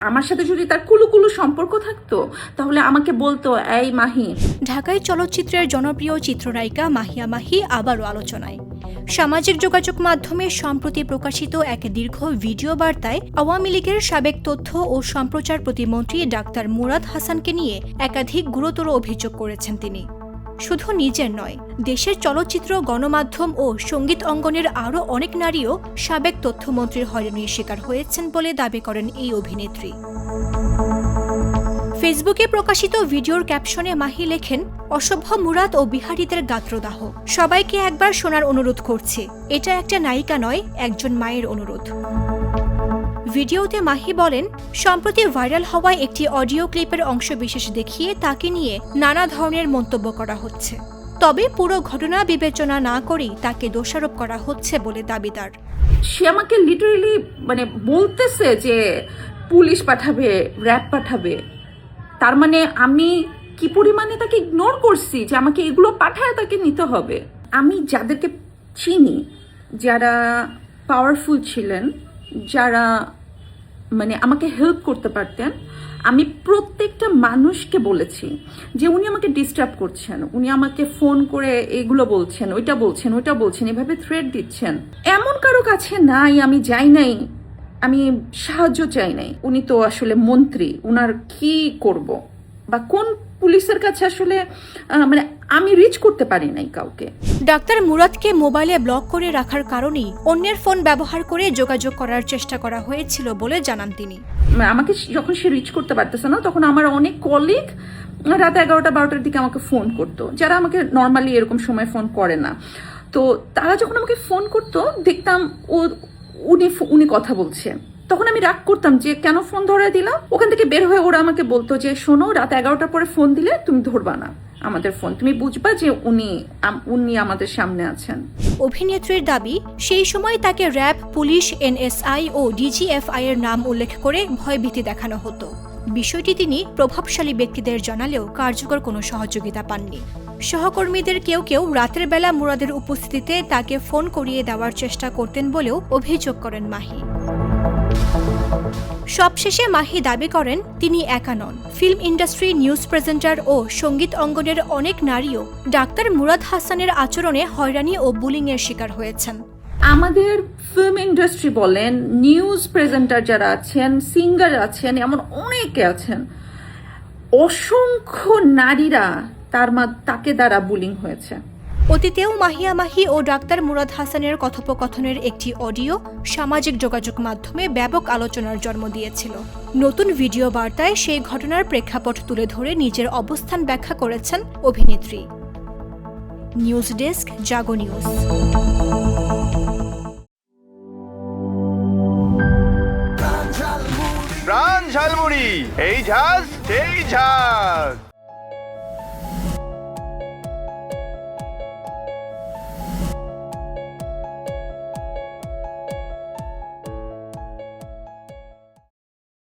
আমার সাথে যদি তার কুলুকুলু সম্পর্ক থাকতো তাহলে আমাকে বলতো, এই মাহি। ঢাকায় চলচ্চিত্রের জনপ্রিয় চিত্রনায়িকা মাহিয়া মাহি আবারও আলোচনায়। সামাজিক যোগাযোগ মাধ্যমে সম্প্রতি প্রকাশিত এক দীর্ঘ ভিডিও বার্তায় আওয়ামী লীগের সাবেক তথ্য ও সম্প্রচার প্রতিমন্ত্রী ডাক্তার মুরাদ হাসানকে নিয়ে একাধিক গুরুতর অভিযোগ করেছেন তিনি। শুধু নিজের নয়, দেশের চলচ্চিত্র, গণমাধ্যম ও সঙ্গীত অঙ্গনের আরও অনেক নারীও সাবেক তথ্যমন্ত্রীর হয়রানির শিকার হয়েছেন বলে দাবি করেন এই অভিনেত্রী। ফেসবুকে প্রকাশিত ভিডিওর ক্যাপশনে মাহি লেখেন, অসভ্য মুরাদ ও বিহারীদের গাত্রদাহ, সবাইকে একবার শোনার অনুরোধ করছি, এটা একটা নায়িকা নয়, একজন মায়ের অনুরোধ। ভিডিওতে মাহি বলেন, সম্প্রতি ভাইরাল হওয়া একটি অডিও ক্লিপের অংশবিশেষ দেখিয়ে তাকে নিয়ে নানা ধরনের মন্তব্য করা হচ্ছে, তবে পুরো ঘটনা বিবেচনা না করেই তাকে দোষারোপ করা হচ্ছে বলে দাবিদার। সে আমাকে লিটারেলি বলতেছে যে পুলিশ পাঠাবে, র্যাব পাঠাবে। তার মানে আমি কি পরিমাণে তাকে ইগনোর করছি যে আমাকে এগুলো পাঠায় তাকে নিতে হবে। আমি যাদেরকে চিনি, যারা পাওয়ারফুল ছিলেন, যারা আমাকে হেল্প করতে পারতেন, আমি প্রত্যেকটা মানুষকে বলেছি যে উনি আমাকে ডিস্টার্ব করছেন, উনি আমাকে ফোন করে এগুলো বলছেন, ওইটা বলছেন, এভাবে থ্রেট দিচ্ছেন। এমন কারো কাছে নাই আমি যাই নাই, আমি সাহায্য চাই নাই। উনি তো আসলে মন্ত্রী, উনার কি করব বা কোন পুলিশের কাছে আসলে আমি রিচ করতে পারি নাই কাউকে। ডাক্তার মুরাদকে মোবাইলে ব্লক করে রাখার কারণেই অন্যের ফোন ব্যবহার করে যোগাযোগ করার চেষ্টা করা হয়েছিল বলে জানান তিনি। আমাকে যখন সে রিচ করতে পারতেছে না, তখন আমার অনেক কলিগ রাত 11টা-12টার দিকে আমাকে ফোন করতো, যারা আমাকে নর্মালি এরকম সময় ফোন করে না। তো তারা যখন আমাকে ফোন করতো, দেখতাম উনি কথা বলছে, তখন আমি রাগ করতাম যে কেন ফোন ধরে দিলাম। ওখান থেকে বের হয়ে ওরা আমাকে বলতো যে শোনো, রাত 11টার পরে ফোন দিলে তুমি ধরবা না আমাদের ফোন, তুমি বুঝবা যে উনি আমাদের সামনে আছেন। অভিনেত্রীর দাবি, সেই সময় তাকে র্যাব, পুলিশ, এনএসআই ও ডিজিএফআই এর নাম উল্লেখ করে ভয়ভীতি দেখানো হতো। বিষয়টি তিনি প্রভাবশালী ব্যক্তিদের জানালেও কার্যকর কোনো সহযোগিতা পাননি। সহকর্মীদের কেউ কেউ রাতের বেলা মুরাদের উপস্থিতিতে তাকে ফোন করিয়ে দেওয়ার চেষ্টা করতেন বলেও অভিযোগ করেন মাহি। সবশেষে মাহি দাবি করেন, তিনি একা নন। ফিল্ম ইন্ডাস্ট্রি, নিউজ প্রেজেন্টার ও সঙ্গীত অঙ্গনের অনেক নারীও ডাক্তার মুরাদ হাসানের আচরণে হয়রানি ও বুলিংয়ের শিকার হয়েছেন। আমাদের ফিল্ম ইন্ডাস্ট্রি বলেন, নিউজ প্রেজেন্টার যারা আছেন, সিঙ্গার আছেন, এমন অনেকে আছেন, অসংখ্য নারীরা তাকে দ্বারা বুলিং হয়েছে। অতীতেও মাহিয়া মাহি ও ডাক্তার মুরাদ হাসানের কথোপকথনের একটি অডিও সামাজিক যোগাযোগ মাধ্যমে ব্যাপক আলোচনার জন্ম দিয়েছিল। নতুন ভিডিও বার্তায় সেই ঘটনার প্রেক্ষাপট তুলে ধরে নিজের অবস্থান ব্যাখ্যা করেছেন অভিনেত্রী। নিউজ ডেস্ক, জাগো নিউজ। প্রাণ ঝালমুড়ি, এই ঝাঁজ সেই ঝাঁজ।